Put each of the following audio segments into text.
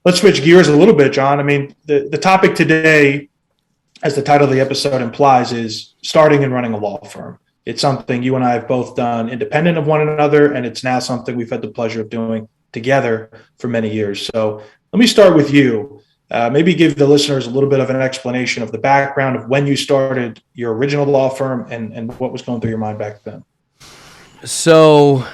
let's switch gears a little bit, John. I mean, the topic today, as the title of the episode implies, is starting and running a law firm. It's something you and I have both done independent of one another, and it's now something we've had the pleasure of doing together for many years. So let me start with you. Maybe give the listeners a little bit of an explanation of the background of when you started your original law firm and what was going through your mind back then. So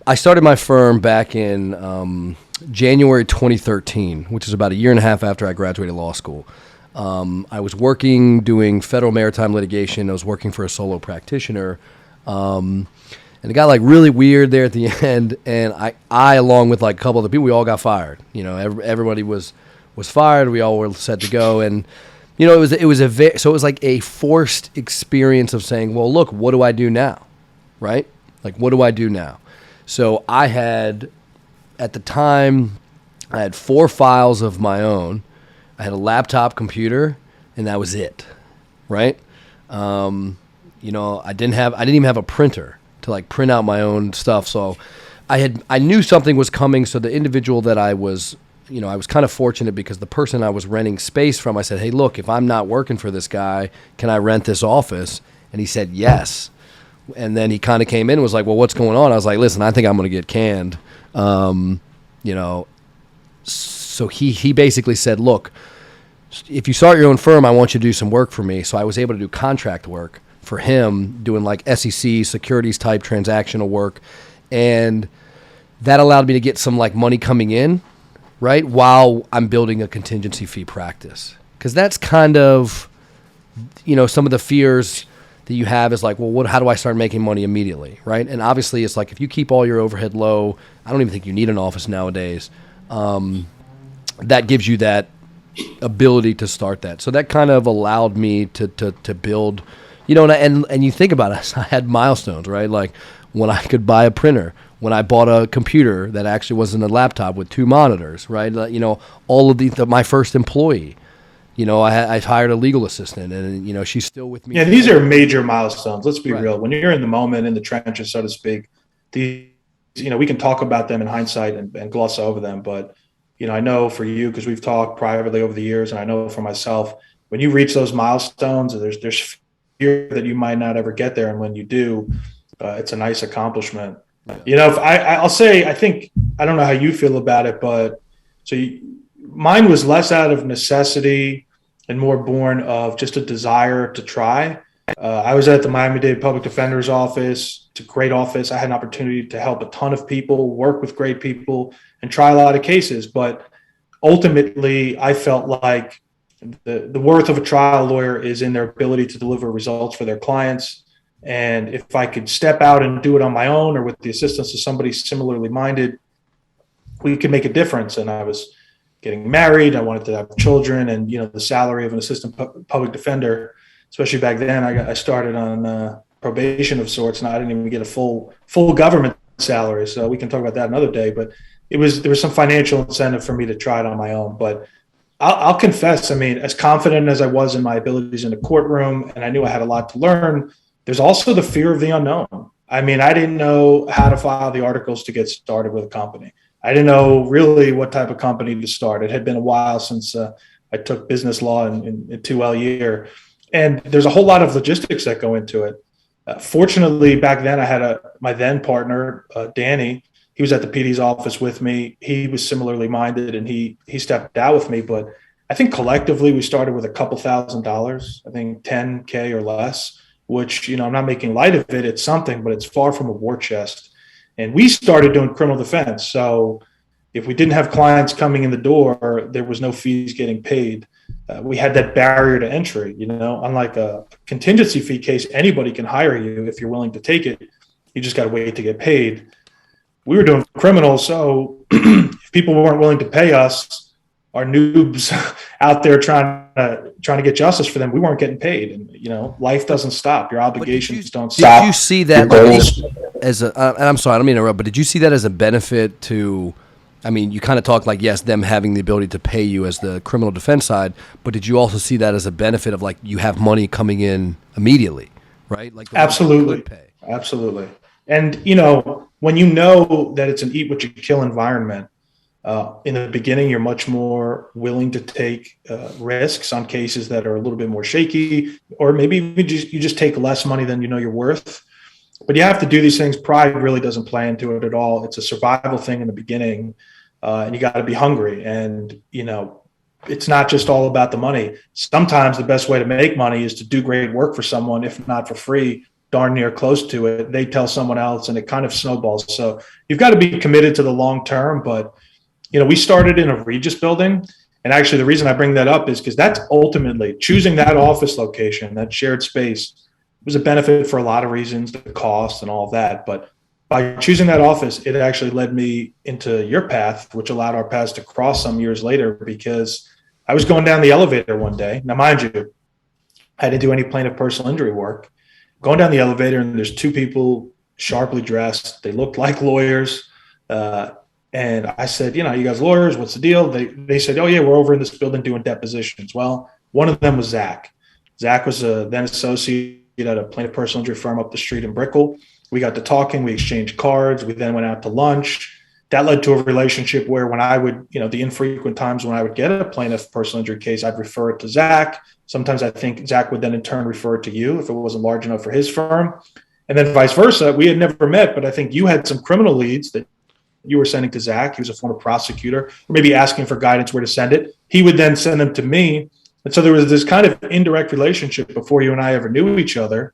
I started my firm back in January 2013, which is about a year and a half after I graduated law school. I was working doing federal maritime litigation. I was working for a solo practitioner. And it got like really weird there at the end. And I along with like a couple of the people, we all got fired. You know, everybody was fired. We all were set to go. And, you know, it was like a forced experience of saying, well, look, what do I do now? Right? Like, what do I do now? So at the time, I had 4 files of my own. I had a laptop computer, and that was it, right? You know, I didn't even have a printer to like print out my own stuff. So I knew something was coming. So the individual that I was kind of fortunate because the person I was renting space from, I said, hey, look, if I'm not working for this guy, can I rent this office? And he said, yes. And then he kind of came in and was like, well, what's going on? I was like, listen, I think I'm going to get canned. You know, so he basically said, look, if you start your own firm, I want you to do some work for me. So I was able to do contract work for him, doing like SEC securities type transactional work. And that allowed me to get some like money coming in, right, while I'm building a contingency fee practice. Because that's kind of, you know, some of the fears that you have is like, well, how do I start making money immediately, right? And obviously it's like if you keep all your overhead low, I don't even think you need an office nowadays. That gives you that ability to start that. So that kind of allowed me to build, you know, and you think about it, I had milestones, right? Like when I could buy a printer, when I bought a computer that actually wasn't a laptop with 2 monitors, right? You know, all of my first employee, you know, I hired a legal assistant and, you know, she's still with me. Yeah, these are major milestones. Let's be real. When you're in the moment, in the trenches, so to speak, these, you know, we can talk about them in hindsight and gloss over them. But, you know, I know for you, because we've talked privately over the years, and I know for myself, when you reach those milestones, there's fear that you might not ever get there. And when you do, it's a nice accomplishment. Yeah. You know, I'll say, I don't know how you feel about it, but mine was less out of necessity and more born of just a desire to try. I was at the Miami-Dade Public Defender's Office. It's a great office. I had an opportunity to help a ton of people, work with great people, and try a lot of cases. But ultimately, I felt like the worth of a trial lawyer is in their ability to deliver results for their clients. And if I could step out and do it on my own or with the assistance of somebody similarly minded, we could make a difference. And I was getting married. I wanted to have children, and, you know, the salary of an assistant public defender, especially back then, I started on probation of sorts, and I didn't even get a full government salary. So we can talk about that another day, but there was some financial incentive for me to try it on my own. But I'll confess, I mean, as confident as I was in my abilities in the courtroom, and I knew I had a lot to learn, there's also the fear of the unknown. I mean, I didn't know how to file the articles to get started with a company. I didn't know really what type of company to start. It had been a while since I took business law in 2L year. And there's a whole lot of logistics that go into it. Fortunately, back then I had my then partner, Danny. He was at the PD's office with me. He was similarly minded, and he stepped out with me. But I think collectively we started with a couple $1,000s, I think $10K or less, which, you know, I'm not making light of it. It's something, but it's far from a war chest. And we started doing criminal defense. So if we didn't have clients coming in the door, there was no fees getting paid. We had that barrier to entry, you know, unlike a contingency fee case, anybody can hire you if you're willing to take it. You just got to wait to get paid. We were doing criminal. So if people weren't willing to pay us, our noobs out there trying to get justice for them, we weren't getting paid. And, you know, life doesn't stop. Your obligations don't stop. Did you see that as and I'm sorry, I don't mean to interrupt, but did you see that as a benefit to, I mean, you kind of talked like, yes, them having the ability to pay you as the criminal defense side, but did you also see that as a benefit of like, you have money coming in immediately, right? Like absolutely. Absolutely. And, you know, when you know that it's an eat what you kill environment, In the beginning, you're much more willing to take risks on cases that are a little bit more shaky, or maybe you just take less money than you know you're worth. But you have to do these things. Pride really doesn't play into it at all. It's a survival thing in the beginning, and you got to be hungry. And it's not just all about the money. Sometimes the best way to make money is to do great work for someone, if not for free, darn near close to it. They tell someone else, and it kind of snowballs. So you've got to be committed to the long term. But we started in a Regis building. And actually, the reason I bring that up is because that's ultimately choosing that office location, that shared space, was a benefit for a lot of reasons, the cost and all of that. But by choosing that office, it actually led me into your path, which allowed our paths to cross some years later, because I was going down the elevator one day. Now, mind you, I didn't do any plaintiff personal injury work. Going down the elevator, and there's two people sharply dressed. They looked like lawyers. And I said, you guys lawyers, what's the deal? They said, oh, yeah, we're over in this building doing depositions. Well, one of them was Zach. Zach was a then associate at a plaintiff personal injury firm up the street in Brickell. We got to talking. We exchanged cards. We then went out to lunch. That led to a relationship where when I would, the infrequent times when I would get a plaintiff personal injury case, I'd refer it to Zach. Sometimes I think Zach would then in turn refer it to you if it wasn't large enough for his firm. And then vice versa. We had never met, but I think you had some criminal leads that you were sending to Zach. He was a former prosecutor, or maybe asking for guidance where to send it. He would then send them to me. And so there was this kind of indirect relationship before you and I ever knew each other.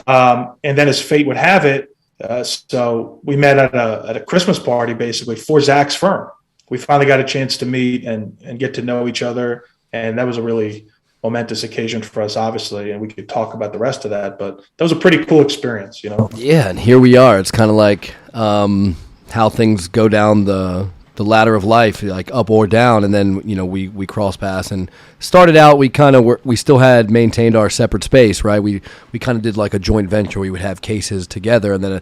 And then as fate would have it, so we met at a Christmas party, basically, for Zach's firm. We finally got a chance to meet and get to know each other. And that was a really momentous occasion for us, obviously. And we could talk about the rest of that. But that was a pretty cool experience, Yeah, and here we are. It's kind of like how things go down the ladder of life, like up or down, and then we cross paths. And started out, we still had maintained our separate space, right? We kind of did like a joint venture. We would have cases together, and then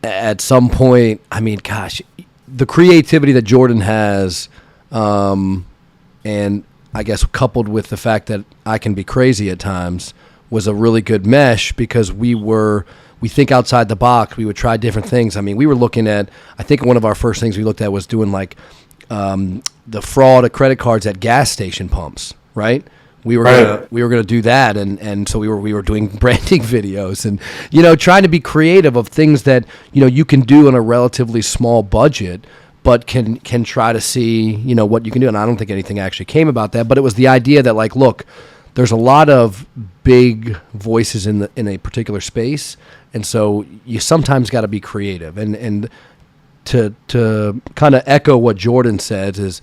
at some point, I mean, gosh, the creativity that Jordan has, and I guess coupled with the fact that I can be crazy at times, was a really good mesh, because we think outside the box. We would try different things. I mean, we were looking at, I think one of our first things we looked at was doing like the fraud of credit cards at gas station pumps, right? We were gonna do that, and so we were doing branding videos and trying to be creative of things that you can do on a relatively small budget, but can try to see what you can do. And I don't think anything actually came about that, but it was the idea that, like, look, there's a lot of big voices in a particular space, and so you sometimes got to be creative. And to kind of echo what Jordan says is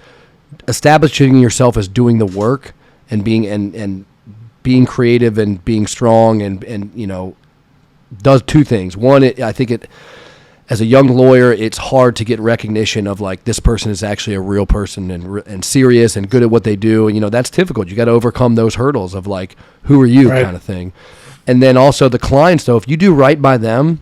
establishing yourself as doing the work and being creative and being strong and does two things. One, I think as a young lawyer, it's hard to get recognition of, like, this person is actually a real person and serious and good at what they do. And, that's difficult. You got to overcome those hurdles of, like, who are you, kind of thing. And then also the clients, though, if you do right by them,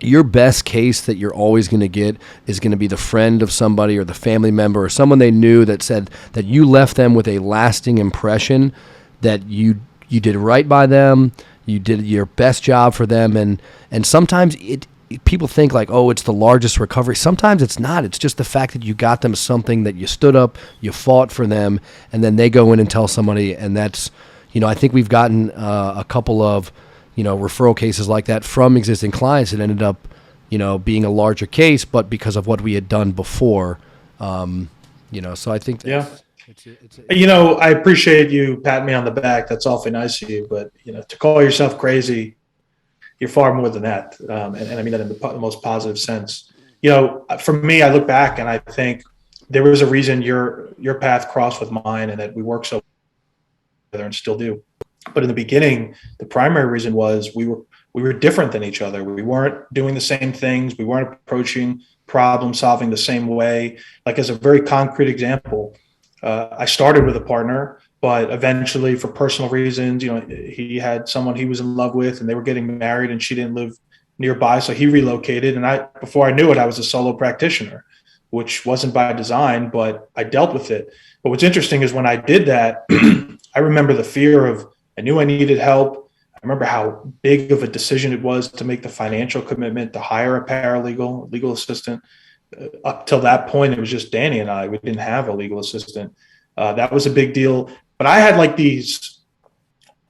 your best case that you're always going to get is going to be the friend of somebody or the family member or someone they knew that said that you left them with a lasting impression, that you did right by them, you did your best job for them. And sometimes people think like, oh, it's the largest recovery. Sometimes it's not. It's just the fact that you got them something, that you stood up, you fought for them, and then they go in and tell somebody. And that's, I think we've gotten a couple of, referral cases like that from existing clients that ended up, being a larger case, but because of what we had done before, so I think yeah. I appreciate you patting me on the back. That's awfully nice of you, but to call yourself crazy, you're far more than that. And I mean that in the most positive sense. For me, I look back and I think there was a reason your path crossed with mine, and that we work so together and still do. But in the beginning, the primary reason was we were different than each other. We weren't doing the same things. We weren't approaching problem solving the same way. Like, as a very concrete example, I started with a partner, but eventually, for personal reasons, he had someone he was in love with, and they were getting married, and she didn't live nearby, so he relocated. And before I knew it, I was a solo practitioner, which wasn't by design, but I dealt with it. But what's interesting is when I did that, I remember the fear of, I knew I needed help. I remember how big of a decision it was to make the financial commitment to hire a paralegal, legal assistant. up till that point, it was just Danny and I. We didn't have a legal assistant. That was a big deal. But I had like these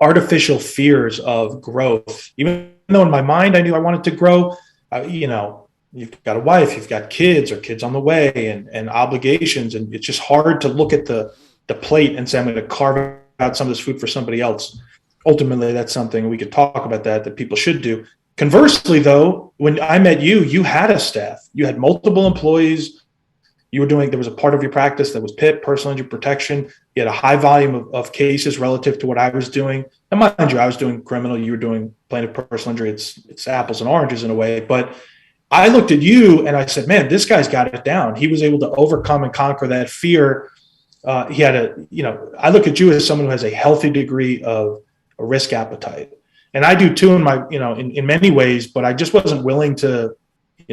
artificial fears of growth, even though in my mind I knew I wanted to grow. You've got a wife, you've got kids or kids on the way, and obligations, and it's just hard to look at the plate and say I'm going to carve out some of this food for somebody else. Ultimately, that's something we could talk about that people should do. Conversely, though, when I met you, you had a staff, you had multiple employees. There was a part of your practice that was PIP, personal injury protection. You had a high volume of cases relative to what I was doing. And mind you, I was doing criminal, you were doing plaintiff personal injury. It's apples and oranges in a way. But I looked at you and I said, man, this guy's got it down. He was able to overcome and conquer that fear. I look at you as someone who has a healthy degree of a risk appetite. And I do too in many ways, but I just wasn't willing to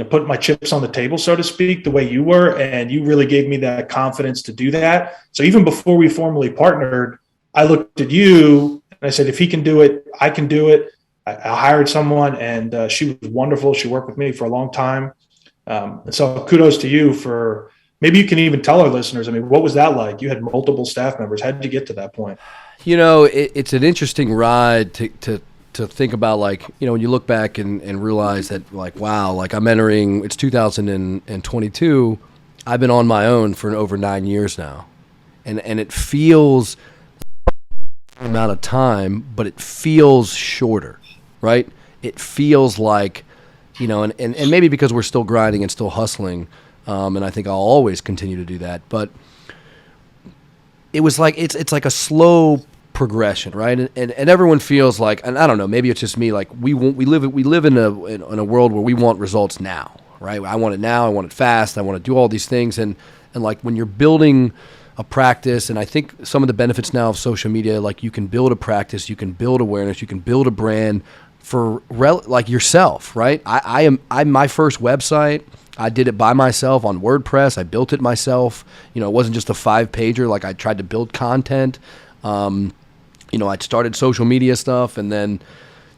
put my chips on the table, so to speak, the way you were. And you really gave me that confidence to do that. So even before we formally partnered, I looked at you and I said, if he can do it, I can do it. I hired someone and she was wonderful. She worked with me for a long time. And so kudos to you for, maybe you can even tell our listeners, what was that like? You had multiple staff members. How did you get to that point? It's an interesting ride to think about, when you look back and realize that, wow, I'm entering, it's 2022. I've been on my own for over 9 years now. And it feels amount of time, but it feels shorter, right? It feels like, and maybe because we're still grinding and still hustling, and I think I'll always continue to do that. But it was like, it's like a slow progression, right? And everyone feels like, and I don't know, maybe it's just me, we live in a world where we want results now, right? I want it now, I want it fast, I want to do all these things, and when you're building a practice, and I think some of the benefits now of social media, you can build a practice, you can build awareness, you can build a brand for yourself, right? I'm my first website, I did it by myself on WordPress, I built it myself. It wasn't just a 5-pager. I tried to build content. I started social media stuff, and then,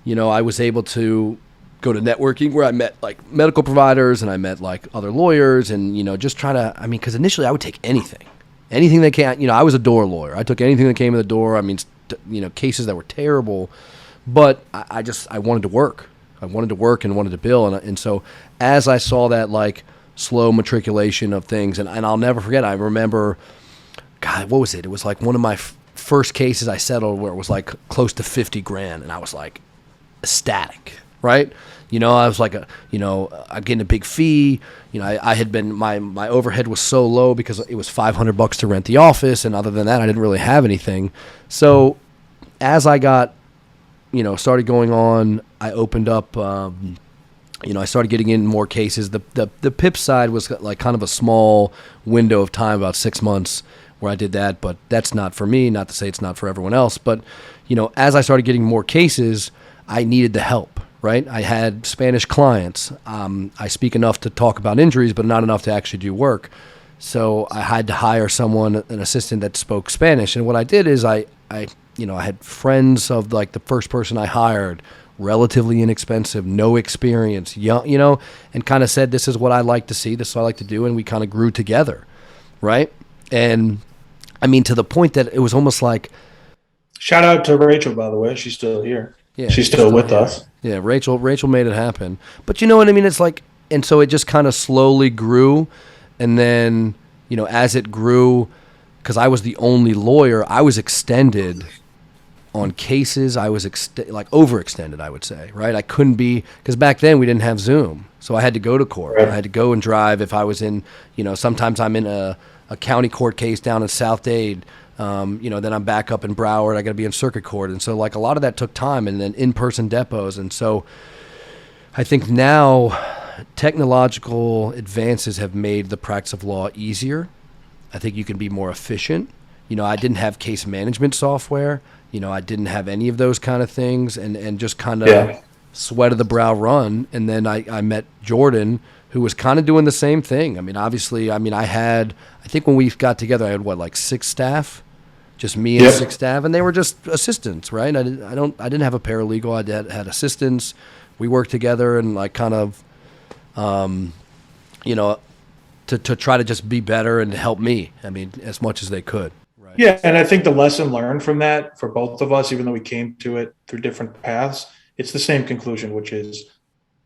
I was able to go to networking where I met medical providers and I met other lawyers and, just trying to, because initially I would take anything that came, I was a door lawyer. I took anything that came in the door. Cases that were terrible, but I wanted to work. I wanted to work and wanted to bill. And so as I saw that slow matriculation of things, and I'll never forget, I remember, God, what was it? It was one of my first cases I settled where it was close to $50,000, and I was ecstatic, right? I was I'm getting a big fee. I had been, my overhead was so low because it was $500 to rent the office, and other than that, I didn't really have anything. So as I got, started going on, I opened up, I started getting in more cases. The PIP side was kind of a small window of time, about 6 months, where I did that, but that's not for me, not to say it's not for everyone else. But, as I started getting more cases, I needed the help, right? I had Spanish clients. I speak enough to talk about injuries, but not enough to actually do work. So I had to hire someone, an assistant that spoke Spanish. And what I did is I had friends of the first person I hired, relatively inexpensive, no experience, young, and kind of said, this is what I like to see, this is what I like to do. And we kind of grew together, right? And to the point that it was almost like. Shout out to Rachel, by the way. She's still here. Yeah, she's still with us. Yeah, Rachel made it happen. But you know what I mean? It's and so it just kind of slowly grew. And then, as it grew, because I was the only lawyer, I was extended on cases. I was overextended, I would say, right? I couldn't be, because back then we didn't have Zoom. So I had to go to court. Right. I had to go and drive. If I was in, sometimes I'm in a county court case down in South Dade, then I'm back up in Broward. I got to be in circuit court. And so a lot of that took time, and then in-person depots. And so I think now technological advances have made the practice of law easier. I think you can be more efficient. I didn't have case management software. I didn't have any of those kind of things, and just kind of sweat of the brow run. And then I met Jordan, who was kind of doing the same thing. Obviously, I think when we got together, I had 6 staff, just me and 6 staff, and they were just assistants, right? I didn't have a paralegal. I had assistants. We worked together and to try to just be better and help me. I mean, as much as they could. Right. Yeah, and I think the lesson learned from that for both of us, even though we came to it through different paths, it's the same conclusion, which is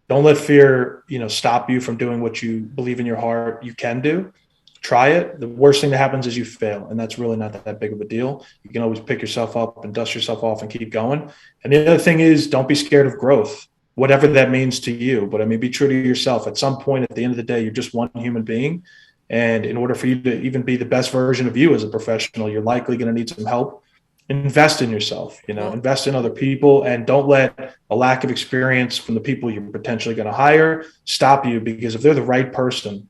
don't let fear, stop you from doing what you believe in your heart you can do. Try it. The worst thing that happens is you fail, and that's really not that big of a deal. You can always pick yourself up and dust yourself off and keep going. And the other thing is don't be scared of growth, whatever that means to you. But I mean, be true to yourself. At some point, at the end of the day, you're just one human being. And in order for you to even be the best version of you as a professional, you're likely going to need some help. Invest in yourself, invest in other people, and don't let a lack of experience from the people you're potentially going to hire stop you, because if they're the right person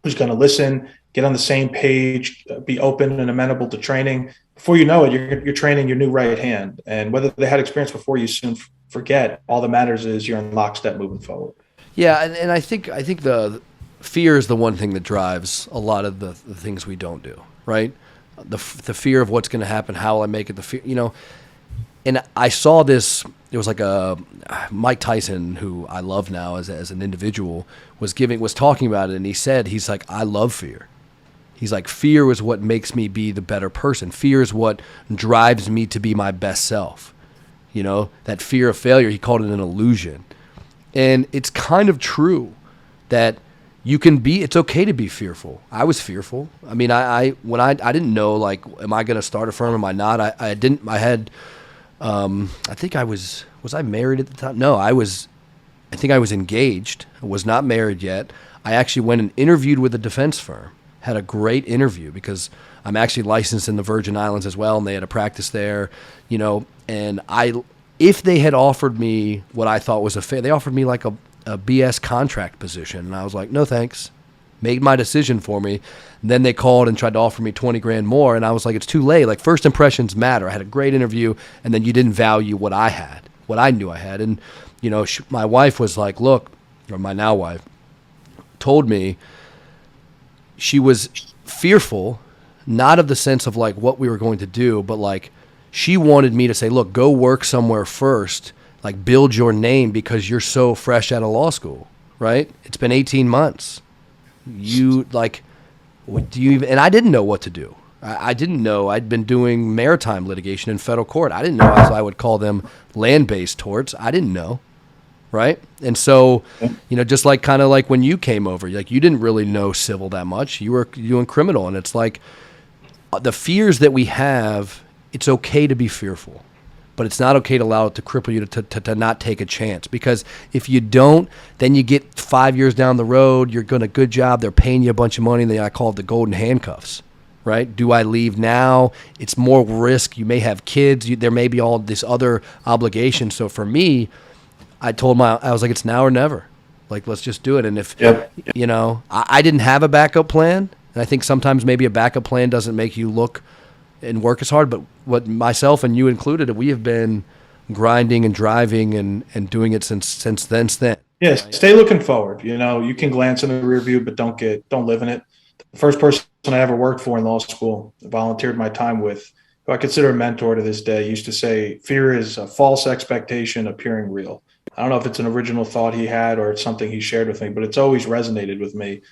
who's going to listen, get on the same page, be open and amenable to training, before you know it, you're training your new right hand. And whether they had experience before, you soon forget. All that matters is you're in lockstep moving forward. Yeah, and I think the fear is the one thing that drives a lot of the things we don't do, right? The fear of what's going to happen, how will I make it, the fear, And I saw this, it was like Mike Tyson, who I love now as an individual, was talking about it, and he's like, I love fear. He's like, fear is what makes me be the better person. Fear is what drives me to be my best self. That fear of failure, he called it an illusion. And it's kind of true that it's okay to be fearful. I was fearful. I mean, I didn't know, like, am I going to start a firm? Am I not? I think was I married at the time? No, I think I was engaged. I was not married yet. I actually went and interviewed with a defense firm, had a great interview because I'm actually licensed in the Virgin Islands as well. And they had a practice there, and if they had offered me what I thought was they offered me like a BS contract position. And I was like, no, thanks. Made my decision for me. And then they called and tried to offer me 20 grand more. And I was like, it's too late. Like, first impressions matter. I had a great interview, and then you didn't value what I had, what I knew I had. And, my wife was like, look, or my now wife told me she was fearful, not of the sense of like what we were going to do, but like she wanted me to say, look, go work somewhere first, like build your name, because you're so fresh out of law school, right? It's been 18 months. You like, what do you even, and I didn't know what to do. I didn't know. I'd been doing maritime litigation in federal court. I didn't know I would call them land-based torts. I didn't know, right? And so, just like kind of like when you came over, like you didn't really know civil that much. You were doing criminal, and it's like the fears that we have, it's okay to be fearful. But it's not okay to allow it to cripple you to not take a chance. Because if you don't, then you get 5 years down the road, you're going to good job, they're paying you a bunch of money, and I call it the golden handcuffs, right? Do I leave now? It's more risk. You may have kids. There may be all this other obligation. So for me, I was like, it's now or never. Like, let's just do it. And if, I didn't have a backup plan. And I think sometimes maybe a backup plan doesn't make you look and work as hard, but what myself and you included, we have been grinding and driving and doing it since then. Yes, right? Stay looking forward. You can glance in the rear view, but don't live in it. The first person I ever worked for in law school, volunteered my time with, who I consider a mentor to this day, used to say, fear is a false expectation appearing real. I don't know if it's an original thought he had or it's something he shared with me, but it's always resonated with me.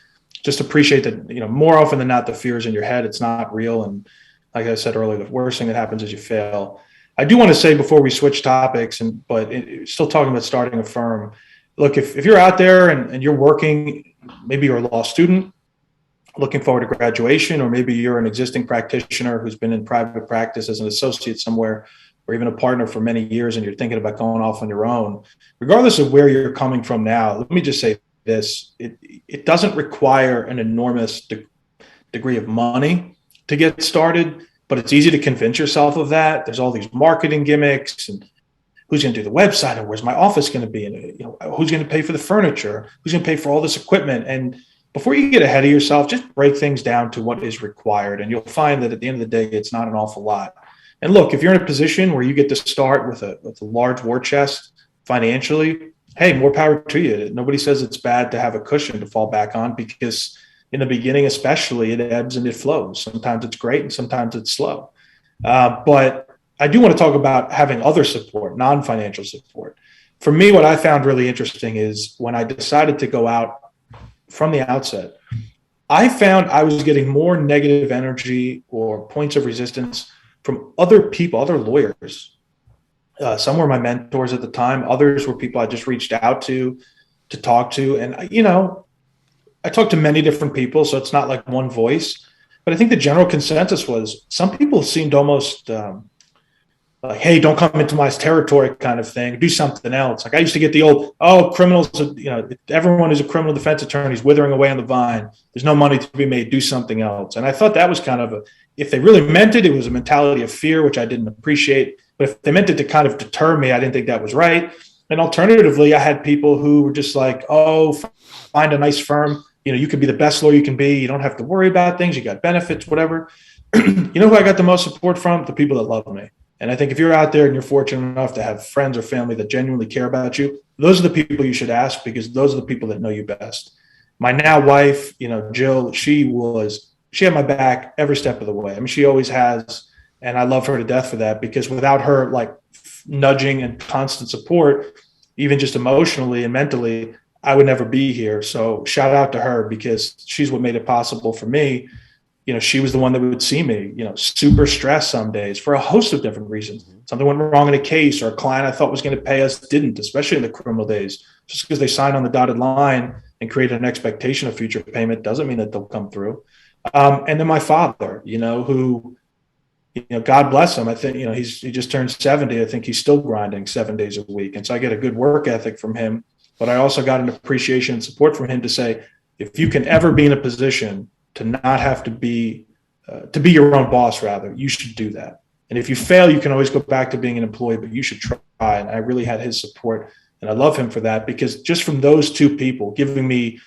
Just appreciate that, more often than not, the fear is in your head. It's not real. And like I said earlier, the worst thing that happens is you fail. I do want to say before we switch topics, but still talking about starting a firm, look, if you're out there and you're working, maybe you're a law student looking forward to graduation, or maybe you're an existing practitioner who's been in private practice as an associate somewhere, or even a partner for many years, and you're thinking about going off on your own, regardless of where you're coming from now, let me just say this. It doesn't require an enormous degree of money to get started, but it's easy to convince yourself of that. There's all these marketing gimmicks, and who's going to do the website, and where's my office going to be, and who's going to pay for the furniture, who's going to pay for all this equipment. And before you get ahead of yourself, just break things down to what is required, and you'll find that at the end of the day, it's not an awful lot. And look, if you're in a position where you get to start with a large war chest financially, hey, more power to you. Nobody says it's bad to have a cushion to fall back on, because in the beginning, especially, it ebbs and it flows. Sometimes it's great and sometimes it's slow. But I do want to talk about having other support, non-financial support. For me, what I found really interesting is when I decided to go out from the outset, I found I was getting more negative energy or points of resistance from other people, other lawyers. Some were my mentors at the time. Others were people I just reached out to talk to. And, I talked to many different people, so it's not like one voice. But I think the general consensus was some people seemed almost like, hey, don't come into my territory kind of thing. Do something else. Like I used to get the old, oh, criminals, everyone who's a criminal defense attorney is withering away on the vine. There's no money to be made. Do something else. And I thought that was kind of if they really meant it, it was a mentality of fear, which I didn't appreciate. But if they meant it to kind of deter me, I didn't think that was right. And alternatively, I had people who were just like, oh, find a nice firm. You could be the best lawyer you can be. You don't have to worry about things. You got benefits, whatever. You know who I got the most support from? The people that love me. And I think if you're out there and you're fortunate enough to have friends or family that genuinely care about you, those are the people you should ask because those are the people that know you best. My now wife, Jill, she had my back every step of the way. I mean, she always has. And I love her to death for that because without her like nudging and constant support, even just emotionally and mentally, I would never be here. So shout out to her because she's what made it possible for me. She was the one that would see me, super stressed some days for a host of different reasons. Something went wrong in a case or a client I thought was going to pay us didn't, especially in the criminal days. Just because they signed on the dotted line and created an expectation of future payment doesn't mean that they'll come through. And then my father, who, God bless him. I think, he just turned 70. I think he's still grinding 7 days a week. And so I get a good work ethic from him. But I also got an appreciation and support from him to say, if you can ever be in a position to not have to be your own boss, rather, you should do that. And if you fail, you can always go back to being an employee, but you should try. And I really had his support. And I love him for that because just from those two people giving me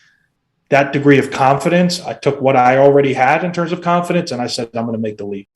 that degree of confidence, I took what I already had in terms of confidence and I said, I'm going to make the leap.